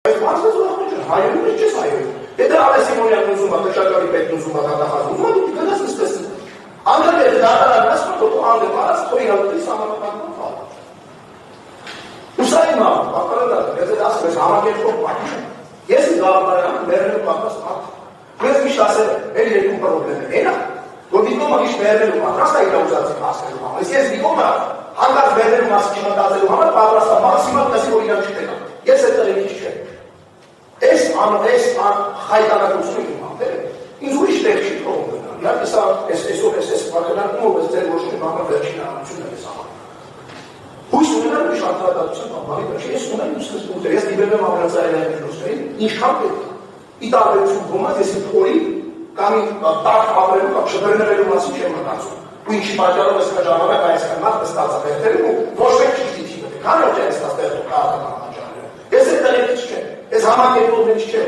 Այս մարդը զորախոչ է, հայերում ես չես հայերում։ Եթե Ալես Սիմոնյանն ուզում է, Քրչակալի պետն ուզում է դատախազում, դու գնաս նստես։ Անդրադեպ դատարան ասում, որ անդեպ արած թողի հատուտի սահմանապատման ֆակտ։ Ուսային մա, ապարատը, ես ասում ես համակերպող պատիժ եմ։ Ես գաղափարյանը մերնելու պատրաստ մարդ։ Ես միշտ ասել եմ, մեր երկու պրոբլեմ է, էնա, որ դիտումը միշտ մերնելու պատրաստ է իր ուզածին հասնելու համար։ Ես դիտումը հանկարծ մերնելու մասը չմտածելու համար պատրաստ եմ, մաքսիմալ տեսի, որ իրան չտենա։ Ես այդ տրենիչ չեմ։ Այս խայտանակությունը իմ հանդեր է, ինձ ուրիշ տեղ չի թողում գնալ։ Իհարկե սա այս վարկանակում, որ ձեր ոչ մի բանը վերջին հանրությունն է ես համար։ Հույս ունենալ ուրիշ անդրադատության բանի վերջի, ես ունեմ իմ սկզբունքները, ես դիպել եմ ամենածայրային միջոցներին, ինչքան պետք է։ Ի տարբերություն ոմանց ես իմ փորի կամ տակ ապրելու կամ շբրնվելու մասին չեմ մտածում։ Ու ինչի պատճառով ես ժամանակ այսքան մարդ նստած է վերթերում ու ոչ մեկ չի դիտի մտի, քանի որ չեն ստացել տեղը քաղաքական պատճառները։ Ես այդ տրենիչ չեմ, ես համակերպողներից չեմ։